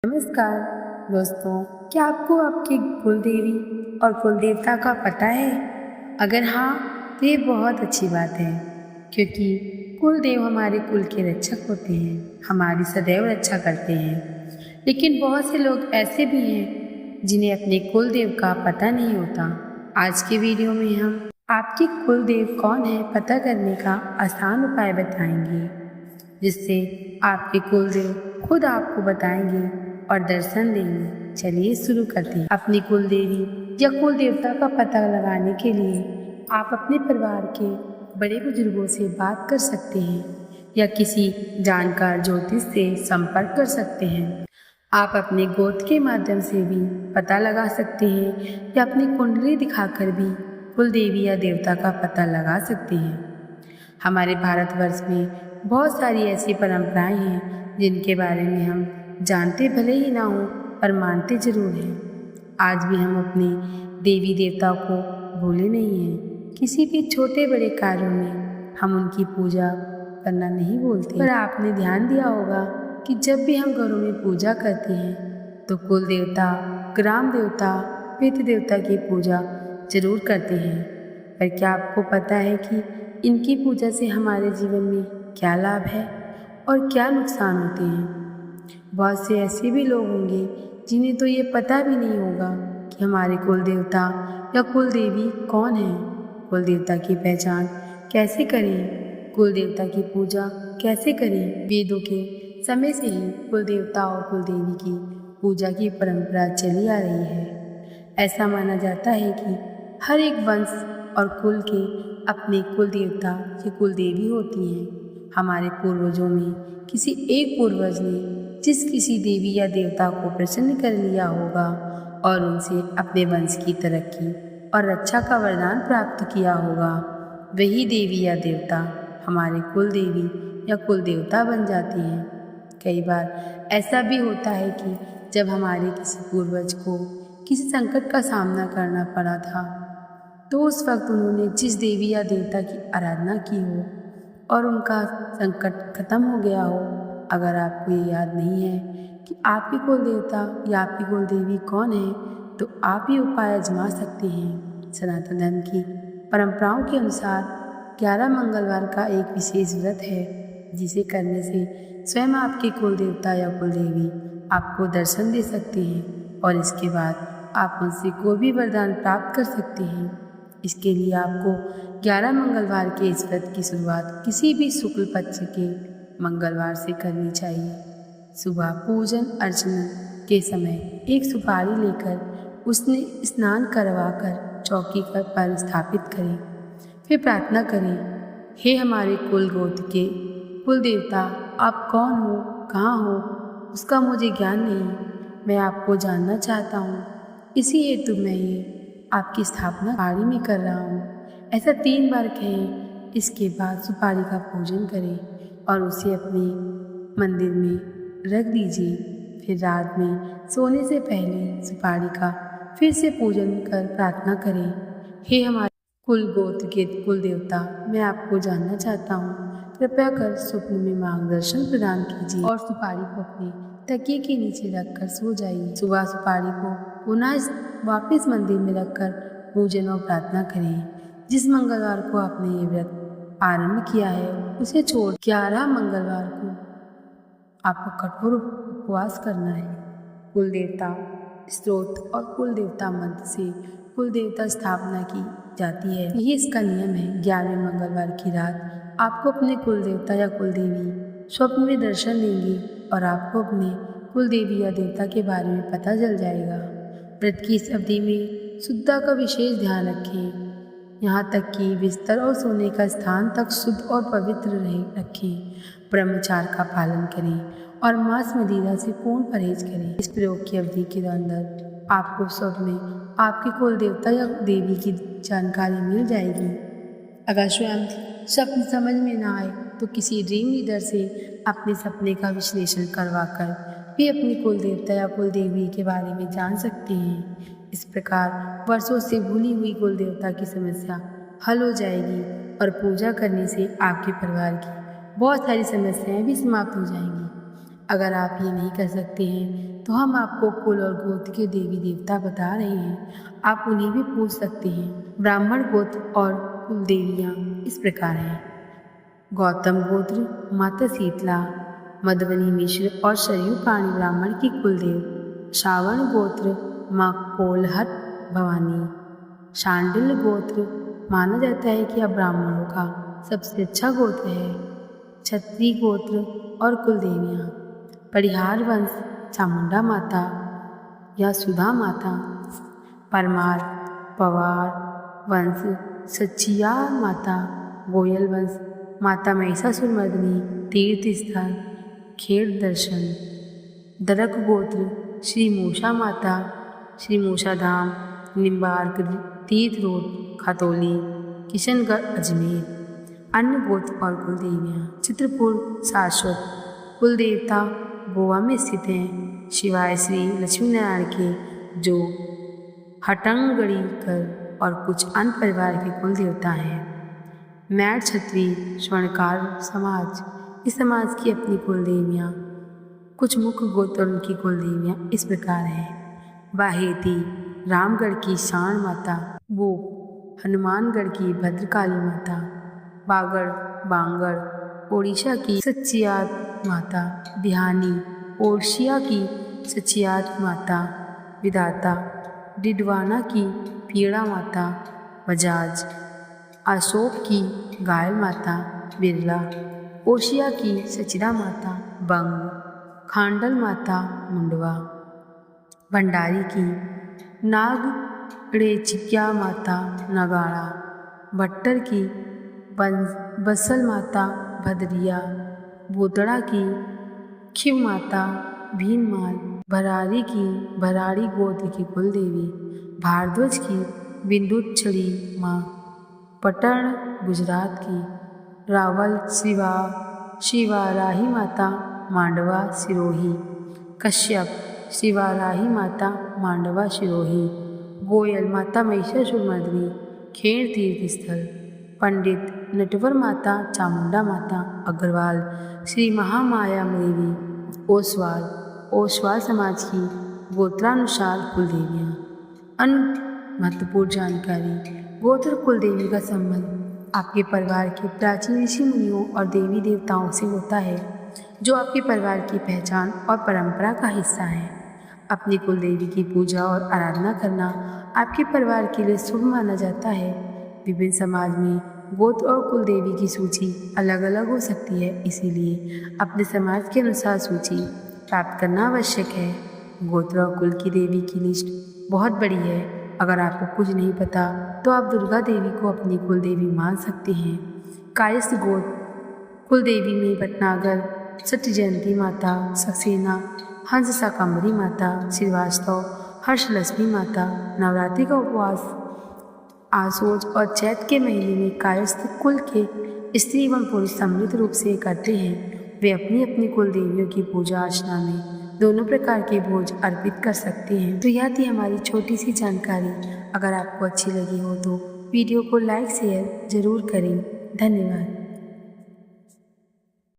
नमस्कार दोस्तों, क्या आपको आपके कुल देवी और कुल देवता का पता है? अगर हाँ तो ये बहुत अच्छी बात है, क्योंकि कुल देव हमारे कुल के रक्षक होते हैं, हमारी सदैव रक्षा करते हैं। लेकिन बहुत से लोग ऐसे भी हैं जिन्हें अपने कुल देव का पता नहीं होता। आज के वीडियो में हम आपके कुल देव कौन है पता करने का आसान उपाय बताएंगे, जिससे आपके कुलदेव खुद आपको बताएंगे और दर्शन देंगे। चलिए शुरू करते हैं। अपनी कुल देवी या कुल देवता का पता लगाने के लिए आप अपने परिवार के बड़े बुजुर्गों से बात कर सकते हैं या किसी जानकार ज्योतिष से संपर्क कर सकते हैं। आप अपने गोत्र के माध्यम से भी पता लगा सकते हैं या अपनी कुंडली दिखाकर भी कुल देवी या देवता का पता लगा सकते हैं। हमारे भारतवर्ष में बहुत सारी ऐसी परंपराएं हैं जिनके बारे में हम जानते भले ही ना हो पर मानते जरूर हैं। आज भी हम अपने देवी देवता को भूले नहीं हैं। किसी भी छोटे बड़े कार्यों में हम उनकी पूजा करना नहीं भूलते। पर आपने ध्यान दिया होगा कि जब भी हम घरों में पूजा करते हैं तो कुल देवता, ग्राम देवता, पितृ देवता की पूजा जरूर करते हैं। पर क्या आपको पता है कि इनकी पूजा से हमारे जीवन में क्या लाभ है और क्या नुकसान होते हैं? बहुत से ऐसे भी लोग होंगे जिन्हें तो ये पता भी नहीं होगा कि हमारे कुल देवता या कुल देवी कौन है। कुल देवता की पहचान कैसे करें, कुल देवता की पूजा कैसे करें? वेदों के समय से ही कुल देवता और कुल देवी की पूजा की परंपरा चली आ रही है। ऐसा माना जाता है कि हर एक वंश और कुल के अपने कुल देवता या कुल देवी होती हैं। हमारे पूर्वजों में किसी एक पूर्वज ने जिस किसी देवी या देवता को प्रसन्न कर लिया होगा और उनसे अपने वंश की तरक्की और रक्षा का वरदान प्राप्त किया होगा, वही देवी या देवता हमारे कुल देवी या कुल देवता बन जाते हैं। कई बार ऐसा भी होता है कि जब हमारे किसी पूर्वज को किसी संकट का सामना करना पड़ा था तो उस वक्त उन्होंने जिस देवी या देवता की आराधना की हो और उनका संकट खत्म हो गया हो। अगर आपको ये याद नहीं है कि आपके कुल देवता या आपकी कुल देवी कौन है तो आप ये उपाय आजमा सकते हैं। सनातन धर्म की परंपराओं के अनुसार 11 मंगलवार का एक विशेष व्रत है जिसे करने से स्वयं आपके कुल देवता या कुल देवी आपको दर्शन दे सकते हैं और इसके बाद आप उनसे कोई भी वरदान प्राप्त कर सकते हैं। इसके लिए आपको 11 मंगलवार के इस व्रत की शुरुआत किसी भी शुक्ल पक्ष के मंगलवार से करनी चाहिए। सुबह पूजन अर्चना के समय एक सुपारी लेकर उसने स्नान करवाकर चौकी पर स्थापित करें। फिर प्रार्थना करें, हे हमारे कुल गोत्र के कुल देवता, आप कौन हो, कहाँ हो, उसका मुझे ज्ञान नहीं, मैं आपको जानना चाहता हूँ। इसी हेतु मैं ये आपकी स्थापना सुपारी में कर रहा हूँ। ऐसा 3 बार कहें। इसके बाद सुपारी का पूजन करें और उसे अपने मंदिर में रख दीजिए। फिर रात में सोने से पहले सुपारी का फिर से पूजन कर प्रार्थना करें, हे हमारे कुल गोत्र के कुल देवता, मैं आपको जानना चाहता हूँ, कृपया कर स्वप्न में मार्गदर्शन प्रदान कीजिए और सुपारी को अपने तकिए के नीचे रखकर सो जाइए। सुबह सुपारी को पुनः वापस मंदिर में रखकर पूजन और प्रार्थना करें। जिस मंगलवार को आपने ये व्रत आरंभ किया है उसे छोड़ 11 मंगलवार को आपको कठोर उपवास करना है। कुल देवता स्तोत्र और कुल देवता मंत्र से कुल देवता स्थापना की जाती है। यही इसका नियम है। 11वें मंगलवार की रात आपको अपने कुल देवता या कुल देवी स्वप्न में दर्शन देंगे और आपको अपने कुल देवी या देवता के बारे में पता चल जाएगा। व्रत की इस अवधि में शुद्धता का विशेष ध्यान रखें, यहाँ तक कि बिस्तर और सोने का स्थान तक शुद्ध और पवित्र रखें। ब्रह्मचार्य का पालन करें और मांस मदिरा से पूर्ण परहेज करें। इस प्रयोग की अवधि के अंदर आपको स्वप्न में आपके कुल देवता या देवी की जानकारी मिल जाएगी। अगर स्वयं स्वप्न समझ में ना आए तो किसी ड्रीम रीडर से अपने सपने का विश्लेषण करवाकर भी अपने कुल देवता या कुल देवी के बारे में जान सकते हैं। इस प्रकार वर्षों से भूली हुई कुल देवता की समस्या हल हो जाएगी और पूजा करने से आपके परिवार की बहुत सारी समस्याएं भी समाप्त हो जाएंगी। अगर आप ये नहीं कर सकते हैं तो हम आपको कुल और गोत्र के देवी देवता बता रहे हैं, आप उन्हें भी पूछ सकते हैं। ब्राह्मण गोत्र और कुल देवियाँ इस प्रकार हैं। गौतम गोत्र माता शीतला, मधुबनी मिश्र और सरयू पाणी ब्राह्मण की कुलदेव। श्रावण गोत्र माँ कोलहट भवानी। शांडिल्य गोत्र माना जाता है कि अब ब्राह्मणों का सबसे अच्छा गोत्र है। क्षत्रिय गोत्र और कुलदेवियाँ। परिहार वंश चामुंडा माता या सुधा माता। परमार पवार वंश सचिया माता। गोयल वंश माता महिषासुरमर्दिनी तीर्थ स्थल खेड़ दर्शन। दरक गोत्र श्री मूषा माता, श्री मूषा धाम, निम्बार्क तीर्थ रोड, खतौली, किशनगढ़, अजमेर। अन्य गोत्र और कुलदेवियाँ। चित्रपुर शाश्वत कुलदेवता गोवा में स्थित हैं, शिवाय श्री लक्ष्मी नारायण के जो हटंगड़ीकर और कुछ अन्य परिवार के कुल देवता हैं। मैड क्षत्रिय स्वर्णकार समाज, इस समाज की अपनी कुल देवियाँ। कुछ मुख्य गोत्र और उनकी कुल देवियाँ इस प्रकार हैं। बाहेती रामगढ़ की शाण माता, वो हनुमानगढ़ की भद्रकाली माता। बागड़ बांगड़ ओडिशा की सचियात माता। बिहानी ओडिशा की सचियात माता। विधाता डिडवाना की पीड़ा माता। बजाज अशोक की घायल माता। बिरला ओशिया की सचिदा माता। बंग खांडल माता मुंडवा। भंडारी की नाग रेचिक्या माता नगाड़ा। भट्टर की बसल माता भदरिया। बोतड़ा की खिव माता भीनमाल। भरारी की भराड़ी गोत्र की कुलदेवी। भारद्वाज की बिंदुचड़ी माँ। पटण गुजरात की। रावल शिवाराही माता मांडवा सिरोही। कश्यप शिवाराही माता मांडवा सिरोही। गोयल माता महिषासुरमर्दिनी खेड़ तीर्थ स्थल। पंडित नटवर माता चामुंडा माता अग्रवाल श्री महामाया देवी। ओसवाल समाज की गोत्रानुसार कुलदेवियाँ। अन्य महत्वपूर्ण जानकारी। गोत्र कुलदेवी का संबंध आपके परिवार के प्राचीन ऋषि मुनियों और देवी देवताओं से होता है, जो आपके परिवार की पहचान और परंपरा का हिस्सा है। अपनी कुलदेवी की पूजा और आराधना करना आपके परिवार के लिए शुभ माना जाता है। विभिन्न समाज में गोत्र और कुलदेवी की सूची अलग अलग हो सकती है, इसीलिए अपने समाज के अनुसार सूची प्राप्त करना आवश्यक है। गोत्र और कुल की देवी की लिस्ट बहुत बड़ी है। अगर आपको कुछ नहीं पता तो आप दुर्गा देवी को अपनी कुल देवी मान सकते हैं। कायस्थ गोत्र कुल देवी में भटनागर सत्य जयंती माता, सक्सेना, हंस शाकंभरी माता, श्रीवास्तव, हर्षलक्ष्मी माता। नवरात्रि का उपवास आशोज और चैत के महीने में कायस्थ कुल के स्त्री एवं पुरुष सम्मिलित रूप से करते हैं। वे अपनी अपनी कुल देवियों की पूजा अर्चना में दोनों प्रकार के भोज अर्पित कर सकते हैं। तो यह थी हमारी छोटी सी जानकारी। अगर आपको अच्छी लगी हो तो वीडियो को लाइक शेयर जरूर करें। धन्यवाद।